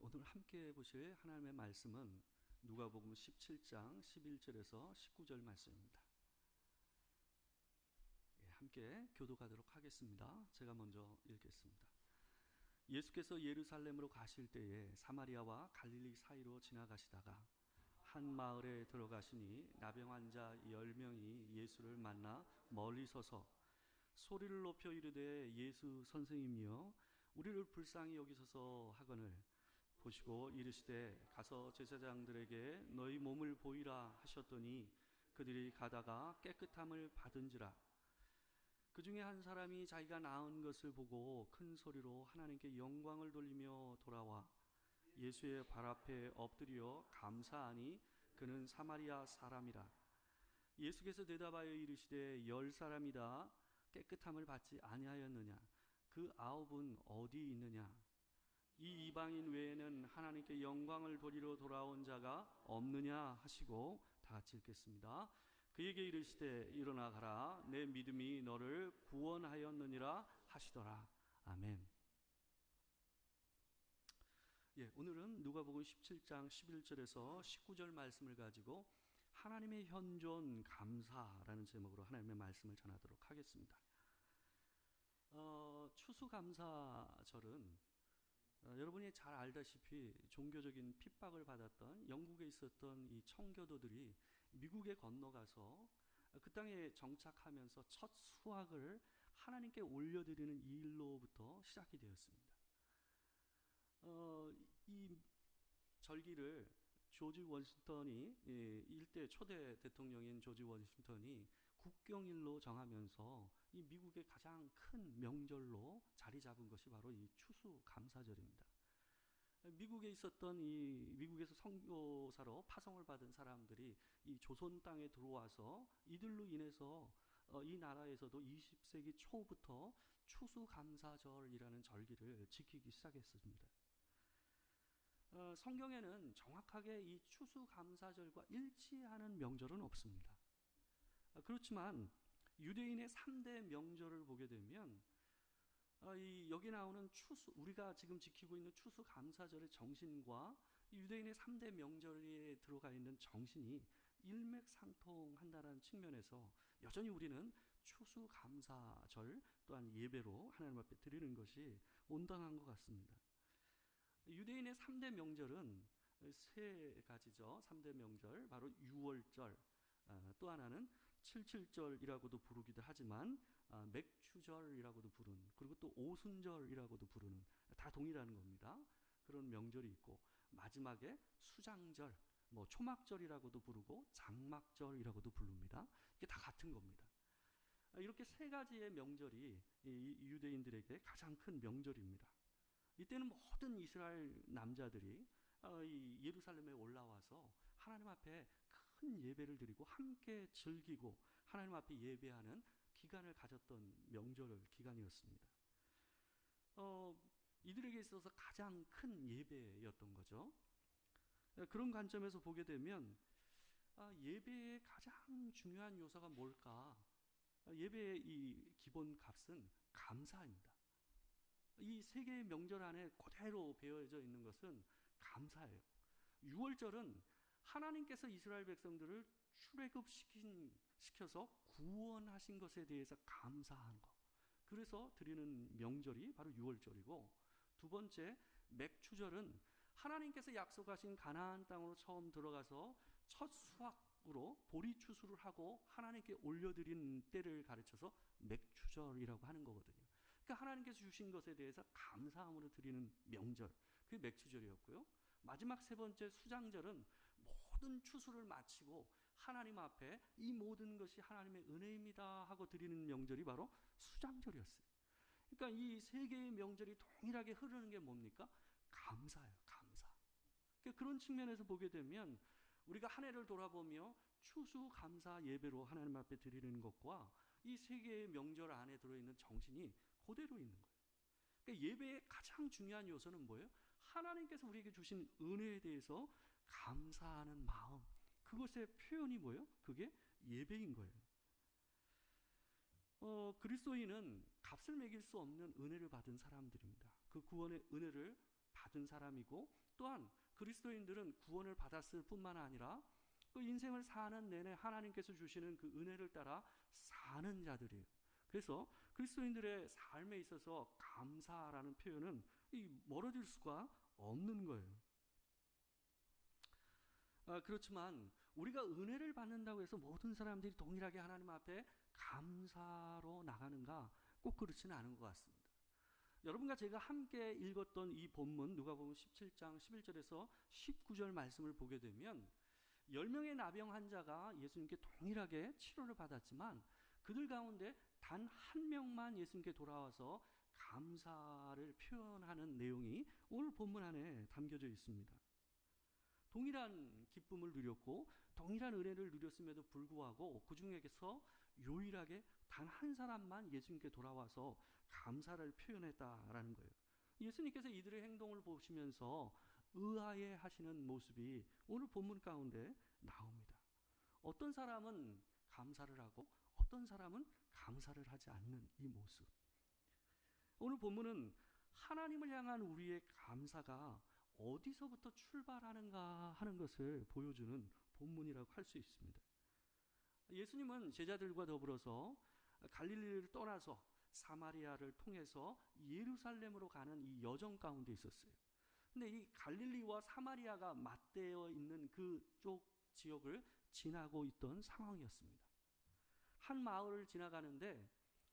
오늘 함께 보실 하나님의 말씀은 누가복음 17장 11절에서 19절 말씀입니다. 함께 교독하도록 하겠습니다. 제가 먼저 읽겠습니다. 예수께서 예루살렘으로 가실 때에 사마리아와 갈릴리 사이로 지나가시다가 한 마을에 들어가시니 나병 환자 10명이 예수를 만나 멀리 서서 소리를 높여 이르되 예수 선생님이여 우리를 불쌍히 여기소서 하거늘 보시고 이르시되 가서 제사장들에게 너희 몸을 보이라 하셨더니 그들이 가다가 깨끗함을 받은지라. 그 중에 한 사람이 자기가 나은 것을 보고 큰 소리로 하나님께 영광을 돌리며 돌아와 예수의 발 앞에 엎드려 감사하니 그는 사마리아 사람이라. 예수께서 대답하여 이르시되 10사람이다 깨끗함을 받지 아니하였느냐? 그 9은 어디 있느냐? 이 이방인 외에는 하나님께 영광을 돌리러 돌아온 자가 없느냐 하시고 다 같이 읽겠습니다. 그에게 이르시되 일어나 가라 내 믿음이 너를 구원하였느니라 하시더라. 아멘. 오늘은 누가복음 17장 11절에서 19절 말씀을 가지고 하나님의 현존 감사라는 제목으로 하나님의 말씀을 전하도록 하겠습니다. 추수감사절은 여러분이 잘 알다시피 종교적인 핍박을 받았던 영국에 있었던 이 청교도들이 미국에 건너가서 그 땅에 정착하면서 첫 수확을 하나님께 올려드리는 이 일로부터 시작이 되었습니다. 이 절기를 조지 워싱턴이 일대 초대 대통령인 조지 워싱턴이 국경일로 정하면서 이 미국의 가장 큰 명절로 자리 잡은 것이 바로 이 추수감사절입니다. 미국에 있었던 미국에서 선교사로 파송을 받은 사람들이 이 조선 땅에 들어와서 이들로 인해서 이 나라에서도 20세기 초부터 추수감사절이라는 절기를 지키기 시작했습니다. 성경에는 정확하게 이 추수감사절과 일치하는 명절은 없습니다. 그렇지만 유대인의 3대 명절을 보게 되면 여기 나오는 우리가 지금 지키고 있는 추수감사절의 정신과 유대인의 3대 명절에 들어가 있는 정신이 일맥상통한다는 측면에서 여전히 우리는 추수감사절 또한 예배로 하나님 앞에 드리는 것이 온당한 것 같습니다. 유대인의 3대 명절은 세 가지죠. 3대 명절 바로 유월절, 또 하나는 칠칠절이라고도 부르기도 하지만 맥추절이라고도 부르는, 그리고 또 오순절이라고도 부르는, 다 동일한 겁니다. 그런 명절이 있고 마지막에 수장절, 초막절이라고도 부르고 장막절이라고도 부릅니다. 이게 다 같은 겁니다. 이렇게 세 가지의 명절이 이 유대인들에게 가장 큰 명절입니다. 이때는 모든 이스라엘 남자들이 예루살렘에 올라와서 하나님 앞에 큰 예배를 드리고 함께 즐기고 하나님 앞에 예배하는 기간을 가졌던 명절 기간이었습니다. 이들에게 있어서 가장 큰 예배였던 거죠. 그런 관점에서 보게 되면 예배의 가장 중요한 요소가 뭘까? 예배의 이 기본 값은 감사입니다. 이 세 개의 명절 안에 그대로 배어져 있는 것은 감사예요. 유월절은 하나님께서 이스라엘 백성들을 출애굽시켜서 구원하신 것에 대해서 감사하는 것. 그래서 드리는 명절이 바로 유월절이고, 두 번째 맥추절은 하나님께서 약속하신 가나안 땅으로 처음 들어가서 첫 수확으로 보리 추수를 하고 하나님께 올려드린 때를 가르쳐서 맥추절이라고 하는 거거든요. 그러니까 하나님께서 주신 것에 대해서 감사함으로 드리는 명절, 그게 맥추절이었고요. 마지막 세 번째 수장절은 모든 추수를 마치고 하나님 앞에 이 모든 것이 하나님의 은혜입니다 하고 드리는 명절이 바로 수장절이었어요. 그러니까 이 세 개의 명절이 동일하게 흐르는 게 뭡니까? 감사예요. 감사. 그러니까 그런 측면에서 보게 되면 우리가 한 해를 돌아보며 추수감사 예배로 하나님 앞에 드리는 것과 이 세 개의 명절 안에 들어있는 정신이 그대로 있는 거예요. 그러니까 예배의 가장 중요한 요소는 뭐예요? 하나님께서 우리에게 주신 은혜에 대해서 감사하는 마음, 그것의 표현이 뭐예요? 그게 예배인 거예요. 그리스도인은 값을 매길 수 없는 은혜를 받은 사람들입니다. 그 구원의 은혜를 받은 사람이고, 또한 그리스도인들은 구원을 받았을 뿐만 아니라 그 인생을 사는 내내 하나님께서 주시는 그 은혜를 따라 사는 자들이에요. 그래서 그리스도인들의 삶에 있어서 감사라는 표현은 멀어질 수가 없는 거예요. 그렇지만 우리가 은혜를 받는다고 해서 모든 사람들이 동일하게 하나님 앞에 감사로 나가는가? 꼭 그렇지는 않은 것 같습니다. 여러분과 제가 함께 읽었던 이 본문 누가복음 17장 11절에서 19절 말씀을 보게 되면 10명의 나병 환자가 예수님께 동일하게 치료를 받았지만 그들 가운데 단 한 명만 예수님께 돌아와서 감사를 표현하는 내용이 오늘 본문 안에 담겨져 있습니다. 동일한 기쁨을 누렸고 동일한 은혜를 누렸음에도 불구하고 그 중에서 유일하게 단 한 사람만 예수님께 돌아와서 감사를 표현했다라는 거예요. 예수님께서 이들의 행동을 보시면서 의아해 하시는 모습이 오늘 본문 가운데 나옵니다. 어떤 사람은 감사를 하고 어떤 사람은 감사를 하지 않는 이 모습. 오늘 본문은 하나님을 향한 우리의 감사가 어디서부터 출발하는가 하는 것을 보여주는 본문이라고 할 수 있습니다. 예수님은 제자들과 더불어서 갈릴리를 떠나서 사마리아를 통해서 예루살렘으로 가는 이 여정 가운데 있었어요. 근데 이 갈릴리와 사마리아가 맞대어 있는 그쪽 지역을 지나고 있던 상황이었습니다. 한 마을을 지나가는데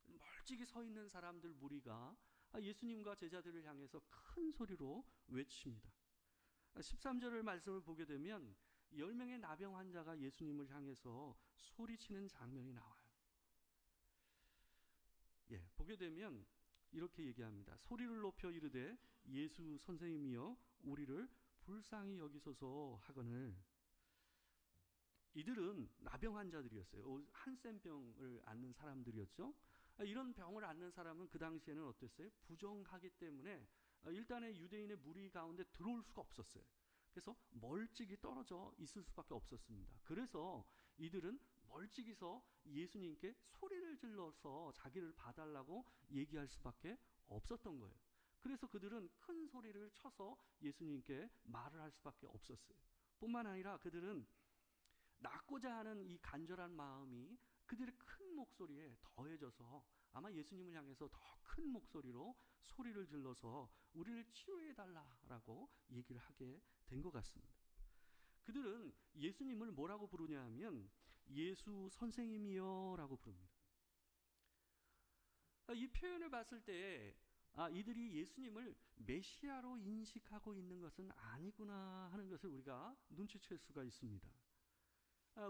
멀찍이 서 있는 사람들 무리가 예수님과 제자들을 향해서 큰 소리로 외칩니다. 13절의 말씀을 보게 되면 10명의 나병 환자가 예수님을 향해서 소리치는 장면이 나와요. 보게 되면 이렇게 얘기합니다. 소리를 높여 이르되 예수 선생님이여 우리를 불쌍히 여기소서 하거늘. 이들은 나병 환자들이었어요. 한센병을 앓는 사람들이었죠. 이런 병을 앓는 사람은 그 당시에는 어땠어요? 부정하기 때문에 일단의 유대인의 무리 가운데 들어올 수가 없었어요. 그래서 멀찍이 떨어져 있을 수밖에 없었습니다. 그래서 이들은 멀찍이서 예수님께 소리를 질러서 자기를 봐달라고 얘기할 수밖에 없었던 거예요. 그래서 그들은 큰 소리를 쳐서 예수님께 말을 할 수밖에 없었어요. 뿐만 아니라 그들은 낫고자 하는 이 간절한 마음이 그들의 큰 목소리에 더해져서 아마 예수님을 향해서 더 큰 목소리로 소리를 질러서 우리를 치료해달라라고 얘기를 하게 된 것 같습니다. 그들은 예수님을 뭐라고 부르냐 하면 예수 선생님이여 라고 부릅니다. 이 표현을 봤을 때 이들이 예수님을 메시아로 인식하고 있는 것은 아니구나 하는 것을 우리가 눈치챌 수가 있습니다.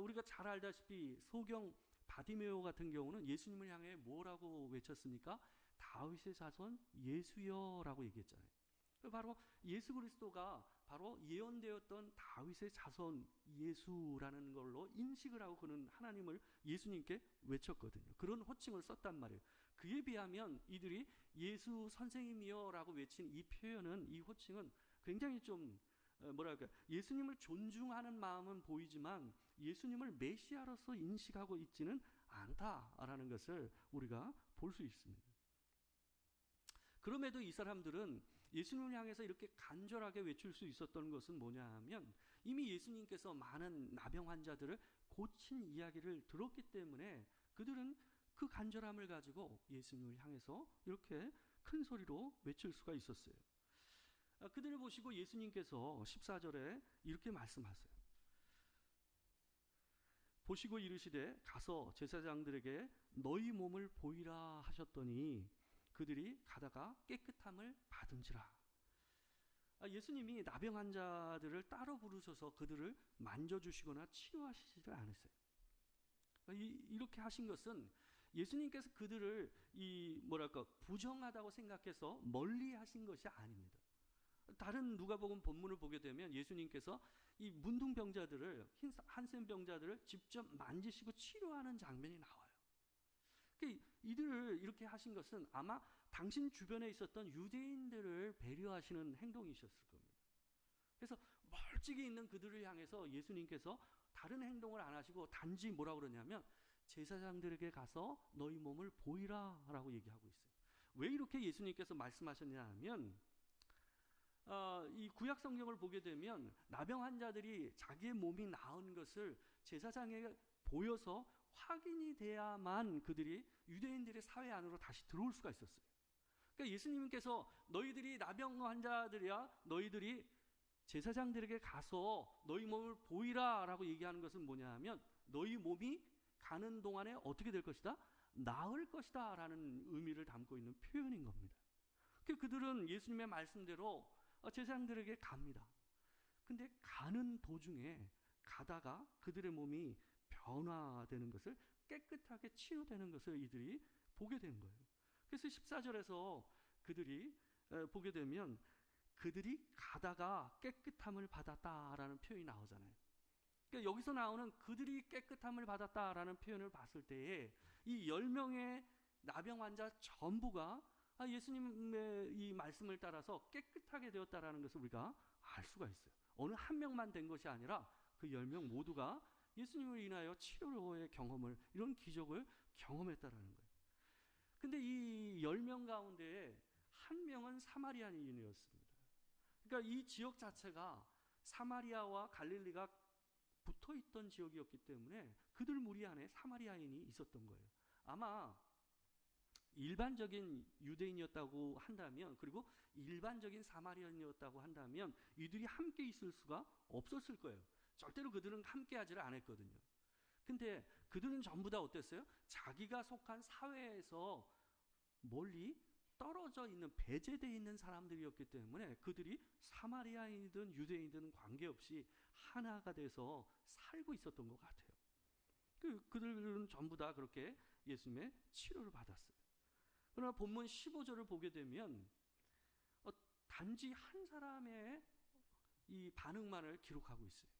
우리가 잘 알다시피 소경 바디메오 같은 경우는 예수님을 향해 뭐라고 외쳤습니까? 다윗의 자손 예수여라고 얘기했잖아요. 바로 예수 그리스도가 바로 예언되었던 다윗의 자손 예수라는 걸로 인식을 하고 그는 하나님을 예수님께 외쳤거든요. 그런 호칭을 썼단 말이에요. 그에 비하면 이들이 예수 선생님이여라고 외친 이 표현은, 이 호칭은 굉장히 좀 예수님을 존중하는 마음은 보이지만 예수님을 메시아로서 인식하고 있지는 않다라는 것을 우리가 볼 수 있습니다. 그럼에도 이 사람들은 예수님을 향해서 이렇게 간절하게 외칠 수 있었던 것은 뭐냐 하면 이미 예수님께서 많은 나병 환자들을 고친 이야기를 들었기 때문에 그들은 그 간절함을 가지고 예수님을 향해서 이렇게 큰 소리로 외칠 수가 있었어요. 그들을 보시고 예수님께서 14절에 이렇게 말씀하세요. 보시고 이르시되 가서 제사장들에게 너희 몸을 보이라 하셨더니 그들이 가다가 깨끗함을 받은지라. 예수님이 나병 환자들을 따로 부르셔서 그들을 만져주시거나 치료하시지를 않으세요. 이렇게 하신 것은 예수님께서 그들을 부정하다고 생각해서 멀리 하신 것이 아닙니다. 다른 누가복음 본문을 보게 되면 예수님께서 이 문둥병자들을, 한센병자들을 직접 만지시고 치료하는 장면이 나와요. 이들을 이렇게 하신 것은 아마 당신 주변에 있었던 유대인들을 배려하시는 행동이셨을 겁니다. 그래서 멀찍이 있는 그들을 향해서 예수님께서 다른 행동을 안 하시고 단지 뭐라고 그러냐면 제사장들에게 가서 너희 몸을 보이라 라고 얘기하고 있어요. 왜 이렇게 예수님께서 말씀하셨냐 하면 이 구약 성경을 보게 되면 나병 환자들이 자기의 몸이 나은 것을 제사장에게 보여서 확인이 돼야만 그들이 유대인들의 사회 안으로 다시 들어올 수가 있었어요. 그러니까 예수님께서 너희들이 나병 환자들이야, 너희들이 제사장들에게 가서 너희 몸을 보이라 라고 얘기하는 것은 뭐냐 하면 너희 몸이 가는 동안에 어떻게 될 것이다? 나을 것이다 라는 의미를 담고 있는 표현인 겁니다. 그들은 예수님의 말씀대로 제사장들에게 갑니다. 근데 가는 도중에 가다가 그들의 몸이 변화되는 것을, 깨끗하게 치유되는 것을 이들이 보게 된 거예요. 그래서 14절에서 그들이 보게 되면 그들이 가다가 깨끗함을 받았다라는 표현이 나오잖아요. 그러니까 여기서 나오는 그들이 깨끗함을 받았다라는 표현을 봤을 때에 이 10명의 나병 환자 전부가 예수님의 이 말씀을 따라서 깨끗하게 되었다라는 것을 우리가 알 수가 있어요. 어느 한 명만 된 것이 아니라 그 10명 모두가 예수님을 인하여 치료의 경험을, 이런 기적을 경험했다라는 거예요. 근데 이 10명 가운데 한 명은 사마리아인이었습니다. 그러니까 이 지역 자체가 사마리아와 갈릴리가 붙어있던 지역이었기 때문에 그들 무리 안에 사마리아인이 있었던 거예요. 아마 일반적인 유대인이었다고 한다면, 그리고 일반적인 사마리아인이었다고 한다면 이들이 함께 있을 수가 없었을 거예요. 절대로 그들은 함께 하지를 않았거든요. 근데 그들은 전부 다 어땠어요? 자기가 속한 사회에서 멀리 떨어져 있는, 배제되어 있는 사람들이었기 때문에 그들이 사마리아인이든 유대인이든 관계없이 하나가 돼서 살고 있었던 것 같아요. 그들은 전부 다 그렇게 예수님의 치료를 받았어요. 그러나 본문 15절을 보게 되면 단지 한 사람의 이 반응만을 기록하고 있어요.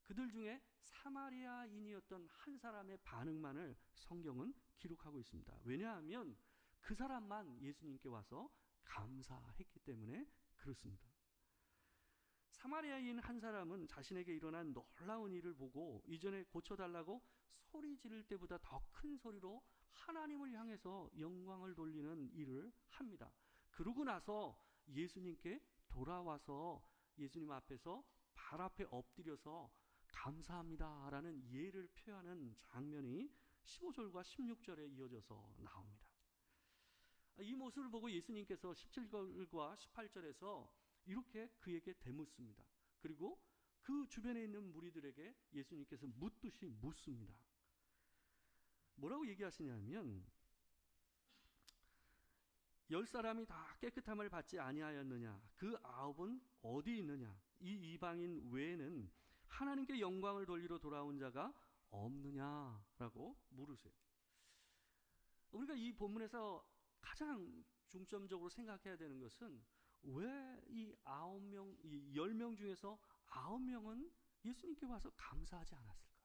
그들 중에 사마리아인이었던 한 사람의 반응만을 성경은 기록하고 있습니다. 왜냐하면 그 사람만 예수님께 와서 감사했기 때문에 그렇습니다. 사마리아인 한 사람은 자신에게 일어난 놀라운 일을 보고 이전에 고쳐달라고 소리 지를 때보다 더 큰 소리로 하나님을 향해서 영광을 돌리는 일을 합니다. 그러고 나서 예수님께 돌아와서 예수님 앞에서 발 앞에 엎드려서 감사합니다 라는 예를 표하는 장면이 15절과 16절에 이어져서 나옵니다. 이 모습을 보고 예수님께서 17절과 18절에서 이렇게 그에게 대묻습니다. 그리고 그 주변에 있는 무리들에게 예수님께서 묻듯이 묻습니다. 뭐라고 얘기하시냐면 10사람이 다 깨끗함을 받지 아니하였느냐? 그 9은 어디 있느냐? 이 이방인 외에는 하나님께 영광을 돌리러 돌아온 자가 없느냐라고 물으세요. 우리가 이 본문에서 가장 중점적으로 생각해야 되는 것은 왜 이 9명, 이 10명 중에서 9명은 예수님께 와서 감사하지 않았을까?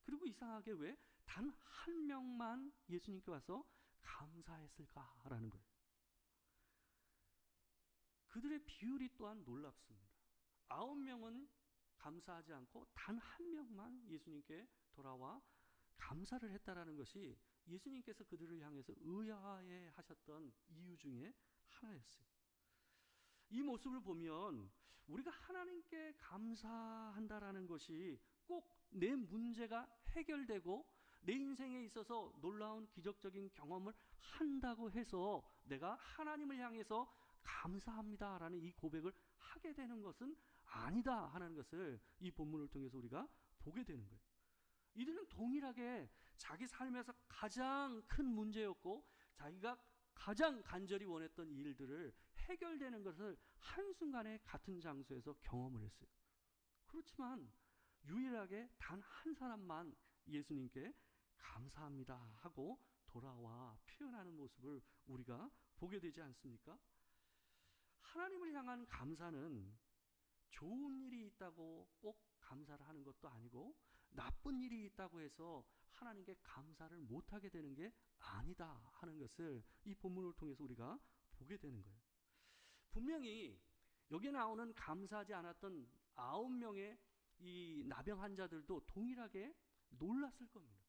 그리고 이상하게 왜 단 한 명만 예수님께 와서 감사했을까라는 거예요. 그들의 비율이 또한 놀랍습니다. 9명은 감사하지 않고 단 한 명만 예수님께 돌아와 감사를 했다라는 것이 예수님께서 그들을 향해서 의아해 하셨던 이유 중에 하나였어요. 이 모습을 보면 우리가 하나님께 감사한다라는 것이 꼭 내 문제가 해결되고 내 인생에 있어서 놀라운 기적적인 경험을 한다고 해서 내가 하나님을 향해서 감사합니다라는 이 고백을 하게 되는 것은 아니다 하는 것을 이 본문을 통해서 우리가 보게 되는 거예요. 이들은 동일하게 자기 삶에서 가장 큰 문제였고 자기가 가장 간절히 원했던 일들을 해결되는 것을 한순간에 같은 장소에서 경험을 했어요. 그렇지만 유일하게 단 한 사람만 예수님께 감사합니다 하고 돌아와 표현하는 모습을 우리가 보게 되지 않습니까? 하나님을 향한 감사는 좋은 일이 있다고 꼭 감사를 하는 것도 아니고 나쁜 일이 있다고 해서 하나님께 감사를 못하게 되는 게 아니다 하는 것을 이 본문을 통해서 우리가 보게 되는 거예요. 분명히 여기에 나오는 감사하지 않았던 9명의 이 나병 환자들도 동일하게 놀랐을 겁니다.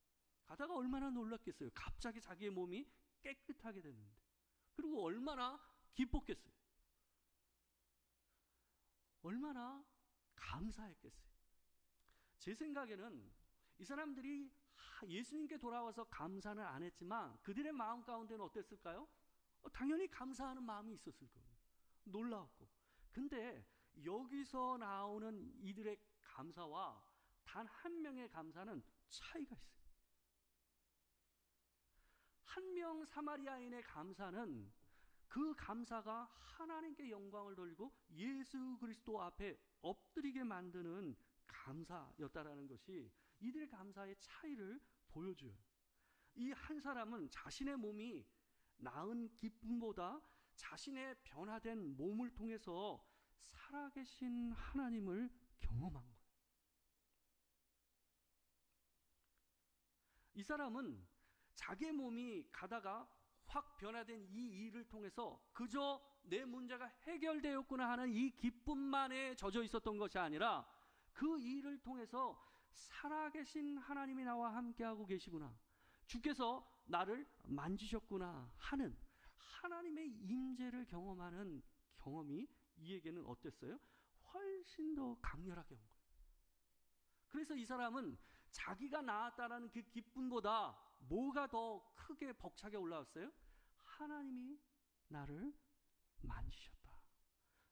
가다가 얼마나 놀랐겠어요. 갑자기 자기의 몸이 깨끗하게 됐는데. 그리고 얼마나 기뻤겠어요. 얼마나 감사했겠어요. 제 생각에는 이 사람들이 예수님께 돌아와서 감사는 안 했지만 그들의 마음 가운데는 어땠을까요? 당연히 감사하는 마음이 있었을 거예요. 놀라웠고. 근데 여기서 나오는 이들의 감사와 단 한 명의 감사는 차이가 있어요. 한 명 사마리아인의 감사는 그 감사가 하나님께 영광을 돌리고 예수 그리스도 앞에 엎드리게 만드는 감사였다라는 것이 이들의 감사의 차이를 보여줘요. 이 한 사람은 자신의 몸이 나은 기쁨보다 자신의 변화된 몸을 통해서 살아계신 하나님을 경험한 거예요. 이 사람은 자기 몸이 가다가 확 변화된 이 일을 통해서 그저 내 문제가 해결되었구나 하는 이 기쁨만에 젖어 있었던 것이 아니라 그 일을 통해서 살아계신 하나님이 나와 함께하고 계시구나, 주께서 나를 만지셨구나 하는 하나님의 임재를 경험하는 경험이 이에게는 어땠어요? 훨씬 더 강렬하게 온 거예요. 그래서 이 사람은 자기가 나았다라는 그 기쁨보다 뭐가 더 크게 벅차게 올라왔어요? 하나님이 나를 만지셨다,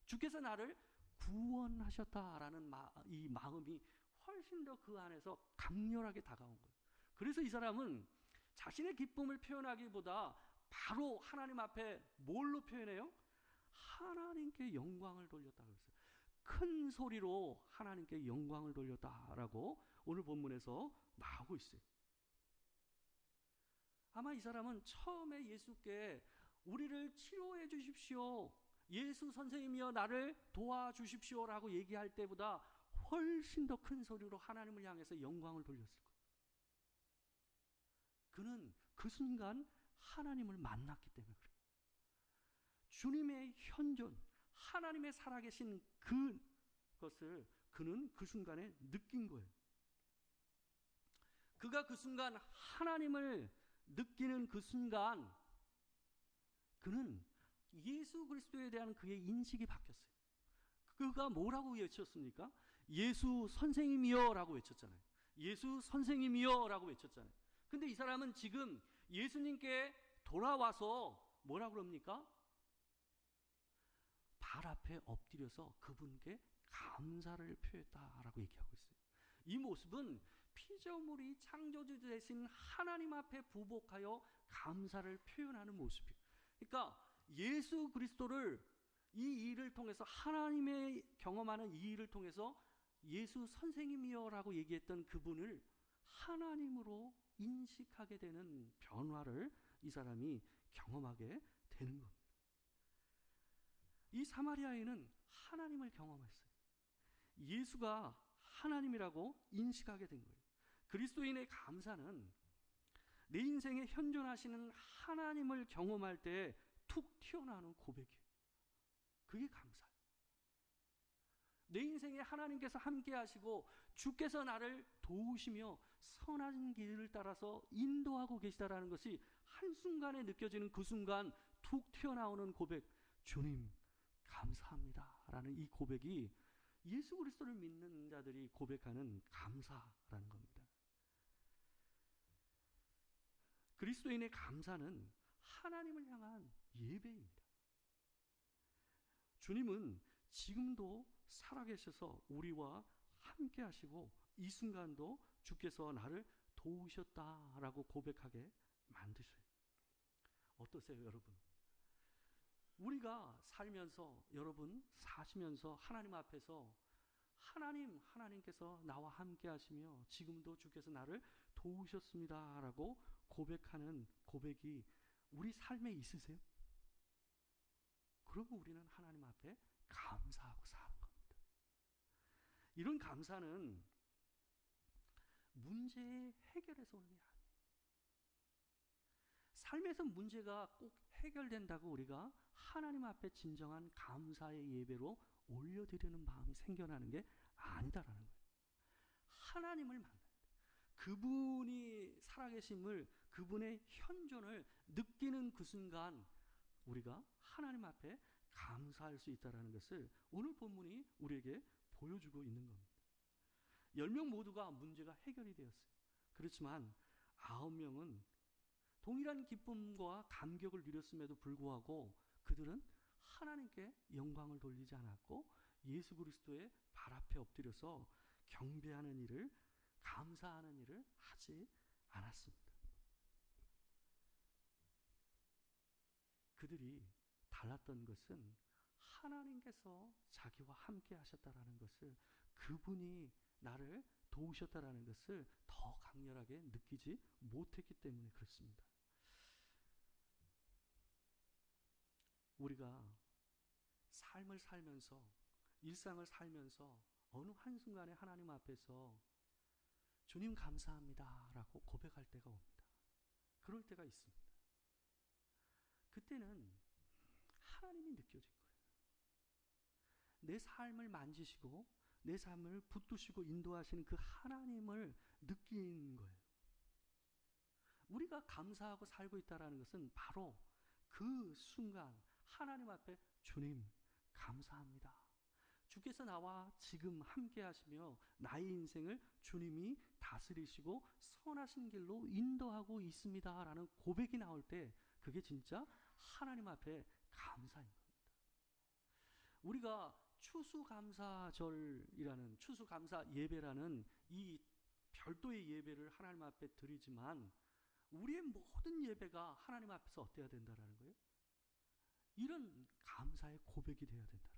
주께서 나를 구원하셨다라는 이 마음이 훨씬 더 그 안에서 강렬하게 다가온 거예요. 그래서 이 사람은 자신의 기쁨을 표현하기보다 바로 하나님 앞에 뭘로 표현해요? 하나님께 영광을 돌렸다고 했어요. 큰 소리로 하나님께 영광을 돌렸다라고 오늘 본문에서 나오고 있어요. 아마 이 사람은 처음에 예수께 우리를 치료해 주십시오, 예수 선생님이여 나를 도와주십시오라고 얘기할 때보다 훨씬 더 큰 소리로 하나님을 향해서 영광을 돌렸을 거예요. 그는 그 순간 하나님을 만났기 때문에 그래요. 주님의 현존, 하나님의 살아계신 그것을 그는 그 순간에 느낀 거예요. 그가 그 순간 하나님을 느끼는 그 순간 그는 예수 그리스도에 대한 그의 인식이 바뀌었어요. 그가 뭐라고 외쳤습니까? 예수 선생님이여 라고 외쳤잖아요. 예수 선생님이여 라고 외쳤잖아요. 근데 이 사람은 지금 예수님께 돌아와서 뭐라고 그럽니까? 발 앞에 엎드려서 그분께 감사를 표했다라고 얘기하고 있어요. 이 모습은 피조물이 창조주 되신 하나님 앞에 부복하여 감사를 표현하는 모습이에요. 그러니까 예수 그리스도를 이 일을 통해서, 하나님의 경험하는 이 일을 통해서 예수 선생님이여라고 얘기했던 그분을 하나님으로 인식하게 되는 변화를 이 사람이 경험하게 되는 겁니다. 이 사마리아인은 하나님을 경험했어요. 예수가 하나님이라고 인식하게 된 거예요. 그리스도인의 감사는 내 인생에 현존하시는 하나님을 경험할 때 툭 튀어나오는 고백이에요. 그게 감사예요. 내 인생에 하나님께서 함께 하시고 주께서 나를 도우시며 선한 길을 따라서 인도하고 계시다라는 것이 한순간에 느껴지는 그 순간 툭 튀어나오는 고백, 주님 감사합니다 라는 이 고백이 예수 그리스도를 믿는 자들이 고백하는 감사라는 겁니다. 그리스도인의 감사는 하나님을 향한 예배입니다. 주님은 지금도 살아계셔서 우리와 함께 하시고 이 순간도 주께서 나를 도우셨다라고 고백하게 만드셔요. 어떠세요, 여러분? 우리가 살면서, 여러분 사시면서 하나님 앞에서 하나님께서 나와 함께 하시며 지금도 주께서 나를 도우셨습니다라고 고백하는 고백이 우리 삶에 있으세요? 그러고 우리는 하나님 앞에 감사하고 사는 겁니다. 이런 감사는 문제의 해결에서 오는 게 아니에요. 삶에서 문제가 꼭 해결된다고 우리가 하나님 앞에 진정한 감사의 예배로 올려드리는 마음이 생겨나는 게 아니다라는 거예요. 하나님을 만나야 돼요. 그분이 살아계심을, 그분의 현존을 느끼는 그 순간 우리가 하나님 앞에 감사할 수 있다는 것을 오늘 본문이 우리에게 보여주고 있는 겁니다. 10명 모두가 문제가 해결이 되었어요. 그렇지만 9명은 동일한 기쁨과 감격을 누렸음에도 불구하고 그들은 하나님께 영광을 돌리지 않았고 예수 그리스도의 발 앞에 엎드려서 경배하는 일을, 감사하는 일을 하지 않았습니다. 그들이 달랐던 것은 하나님께서 자기와 함께 하셨다라는 것을, 그분이 나를 도우셨다라는 것을 더 강렬하게 느끼지 못했기 때문에 그렇습니다. 우리가 삶을 살면서, 일상을 살면서 어느 한순간에 하나님 앞에서 주님 감사합니다 라고 고백할 때가 옵니다. 그럴 때가 있습니다. 그때는 하나님이 느껴진 거예요. 내 삶을 만지시고 내 삶을 붙드시고 인도하시는 그 하나님을 느끼는 거예요. 우리가 감사하고 살고 있다는 것은 바로 그 순간 하나님 앞에 주님 감사합니다. 주께서 나와 지금 함께 하시며 나의 인생을 주님이 다스리시고 선하신 길로 인도하고 있습니다 라는 고백이 나올 때 그게 진짜 하나님 앞에 감사인 겁니다. 우리가 추수감사절이라는, 추수감사 예배라는 이 별도의 예배를 하나님 앞에 드리지만 우리의 모든 예배가 하나님 앞에서 어때야 된다라는 거예요? 이런 감사의 고백이 되어야 된다라는 거예요.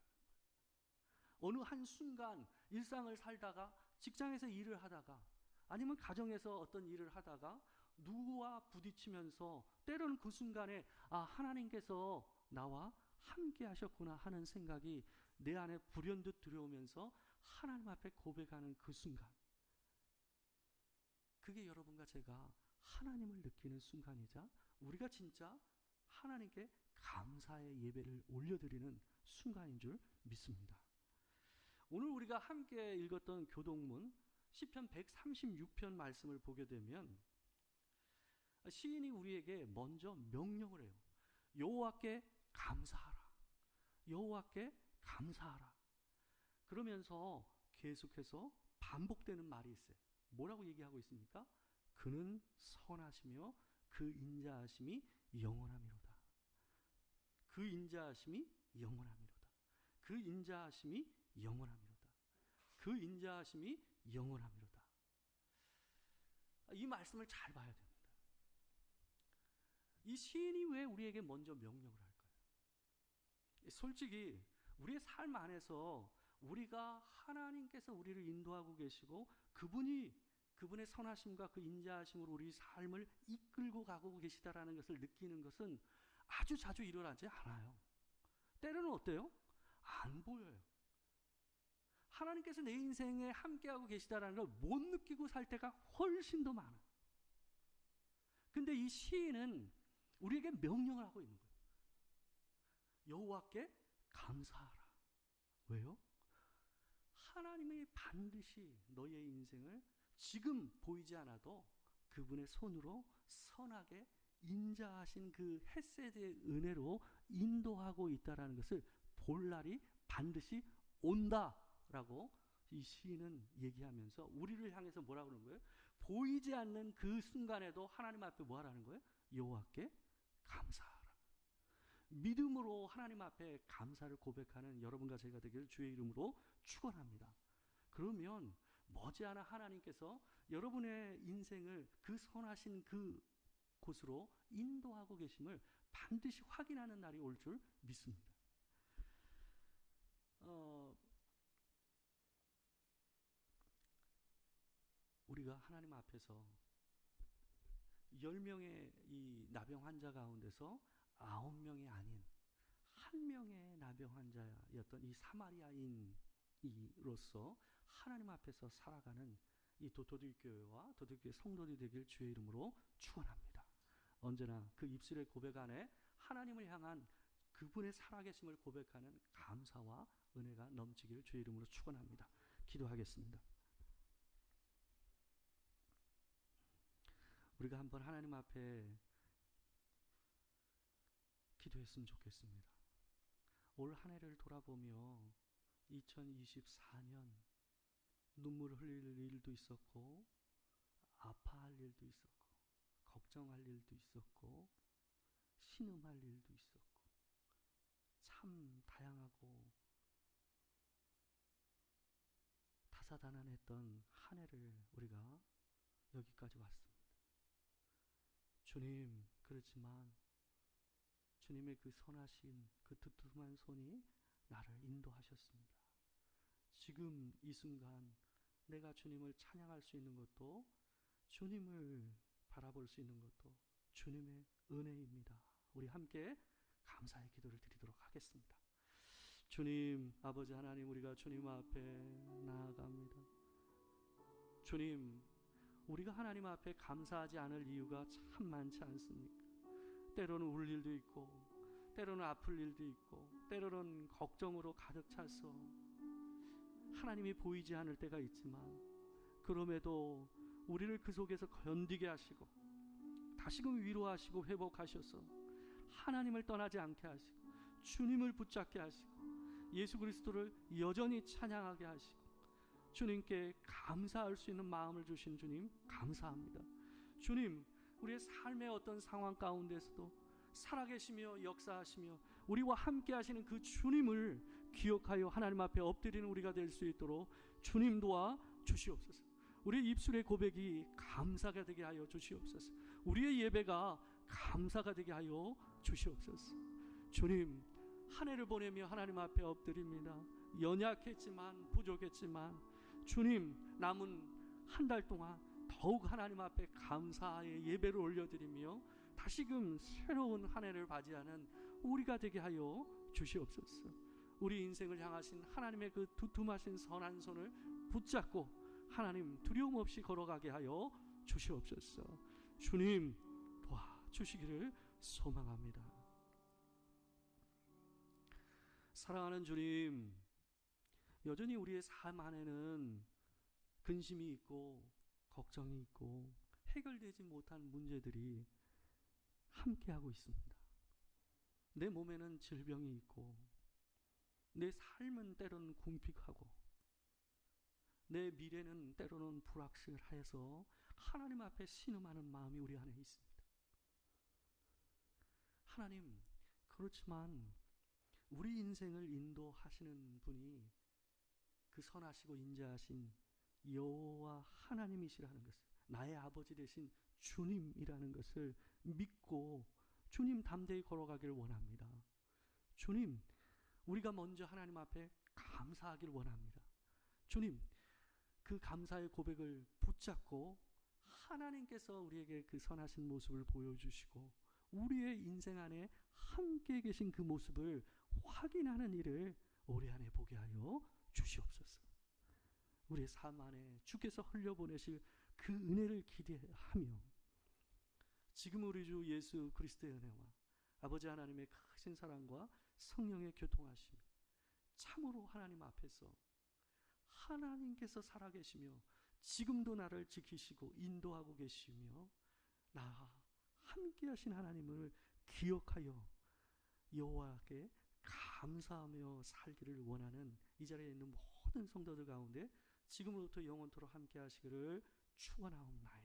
어느 한순간 일상을 살다가, 직장에서 일을 하다가, 아니면 가정에서 어떤 일을 하다가 누구와 부딪히면서 때로는 그 순간에 하나님께서 나와 함께 하셨구나 하는 생각이 내 안에 불현듯 들어오면서 하나님 앞에 고백하는 그 순간, 그게 여러분과 제가 하나님을 느끼는 순간이자 우리가 진짜 하나님께 감사의 예배를 올려드리는 순간인 줄 믿습니다. 오늘 우리가 함께 읽었던 교동문 시편 136편 말씀을 보게 되면 시인이 우리에게 먼저 명령을 해요. 여호와께 감사하라. 여호와께 감사하라. 그러면서 계속해서 반복되는 말이 있어요. 뭐라고 얘기하고 있습니까? 그는 선하시며 그 인자하심이 영원하미로다. 그 인자하심이 영원하미로다. 그 인자하심이 영원하미로다. 그 인자하심이 영원하미로다. 이 말씀을 잘 봐야 됩니다. 이 시인이 왜 우리에게 먼저 명령을 할까요? 솔직히 우리의 삶 안에서 우리가 하나님께서 우리를 인도하고 계시고 그분의 선하심과 그 인자하심으로 우리 삶을 이끌고 가고 계시다라는 것을 느끼는 것은 아주 자주 일어나지 않아요. 때로는 어때요? 안 보여요. 하나님께서 내 인생에 함께하고 계시다라는 걸 못 느끼고 살 때가 훨씬 더 많아요. 근데 이 시인은 우리에게 명령을 하고 있는 거예요. 여호와께 감사하라. 왜요? 하나님이 반드시 너의 인생을 지금 보이지 않아도 그분의 손으로 선하게 인자하신 그 헤세드의 은혜로 인도하고 있다는 것을 볼 날이 반드시 온다라고 이 시인은 얘기하면서 우리를 향해서 뭐라고 그러는 거예요? 보이지 않는 그 순간에도 하나님 앞에 뭐 하라는 거예요? 여호와께 감사하라. 믿음으로 하나님 앞에 감사를 고백하는 여러분과 제가 되기를 주의 이름으로 축원합니다. 그러면 머지않아 하나님께서 여러분의 인생을 그 선하신 그 곳으로 인도하고 계심을 반드시 확인하는 날이 올 줄 믿습니다. 우리가 하나님 앞에서 10명의 이 나병 환자 가운데서 9명이 아닌 1명의 나병 환자였던 이 사마리아인으로서 하나님 앞에서 살아가는 이 도토리교회와 도토리교회 성도들이 되길 주의 이름으로 축원합니다. 언제나 그 입술의 고백 안에 하나님을 향한 그분의 살아계심을 고백하는 감사와 은혜가 넘치기를 주의 이름으로 축원합니다. 기도하겠습니다. 우리가 한번 하나님 앞에 기도했으면 좋겠습니다. 올 한 해를 돌아보며 2024년 눈물 흘릴 일도 있었고, 아파할 일도 있었고, 걱정할 일도 있었고, 신음할 일도 있었고, 참 다양하고 다사다난했던 한 해를 우리가 여기까지 왔습니다. 주님, 그렇지만 주님의 그 선하신 그 두툼한 손이 나를 인도하셨습니다. 지금 이 순간 내가 주님을 찬양할 수 있는 것도, 주님을 바라볼 수 있는 것도 주님의 은혜입니다. 우리 함께 감사의 기도를 드리도록 하겠습니다. 주님, 아버지 하나님, 우리가 주님 앞에 나아갑니다. 주님, 우리가 하나님 앞에 감사하지 않을 이유가 참 많지 않습니까? 때로는 울 일도 있고, 때로는 아플 일도 있고, 때로는 걱정으로 가득 차서 하나님이 보이지 않을 때가 있지만, 그럼에도 우리를 그 속에서 견디게 하시고 다시금 위로하시고 회복하셔서 하나님을 떠나지 않게 하시고 주님을 붙잡게 하시고 예수 그리스도를 여전히 찬양하게 하시고 주님께 감사할 수 있는 마음을 주신 주님 감사합니다. 주님, 우리의 삶의 어떤 상황 가운데서도 살아계시며 역사하시며 우리와 함께 하시는 그 주님을 기억하여 하나님 앞에 엎드리는 우리가 될 수 있도록 주님 도와 주시옵소서. 우리의 입술의 고백이 감사가 되게 하여 주시옵소서. 우리의 예배가 감사가 되게 하여 주시옵소서. 주님, 한 해를 보내며 하나님 앞에 엎드립니다. 연약했지만 부족했지만 주님, 남은 한 달 동안 더욱 하나님 앞에 감사의 예배를 올려드리며 다시금 새로운 한 해를 맞이하는 우리가 되게 하여 주시옵소서. 우리 인생을 향하신 하나님의 그 두툼하신 선한 손을 붙잡고 하나님 두려움 없이 걸어가게 하여 주시옵소서. 주님 도와주시기를 소망합니다. 사랑하는 주님, 여전히 우리의 삶 안에는 근심이 있고 걱정이 있고 해결되지 못한 문제들이 함께하고 있습니다. 내 몸에는 질병이 있고 내 삶은 때로는 궁핍하고 내 미래는 때로는 불확실해서 하나님 앞에 신음하는 마음이 우리 안에 있습니다. 하나님, 그렇지만 우리 인생을 인도하시는 분이 그 선하시고 인자하신 여호와 하나님이시라는 것을, 나의 아버지 되신 주님이라는 것을 믿고 주님 담대히 걸어가기를 원합니다. 주님, 우리가 먼저 하나님 앞에 감사하기를 원합니다. 주님, 그 감사의 고백을 붙잡고 하나님께서 우리에게 그 선하신 모습을 보여주시고 우리의 인생 안에 함께 계신 그 모습을 확인하는 일을 우리 안에 보게 하여 주시옵소서. 우리의 삶 안에 주께서 흘려보내실 그 은혜를 기대하며 지금 우리 주 예수 그리스도의 은혜와 아버지 하나님의 크신 사랑과 성령의 교통하심, 참으로 하나님 앞에서 하나님께서 살아계시며 지금도 나를 지키시고 인도하고 계시며 나와 함께 하신 하나님을 기억하여 여호와께 감사하며 살기를 원하는 이 자리에 있는 모든 성도들 가운데 지금부터 영원토록 함께 하시기를 축원하옵나이다.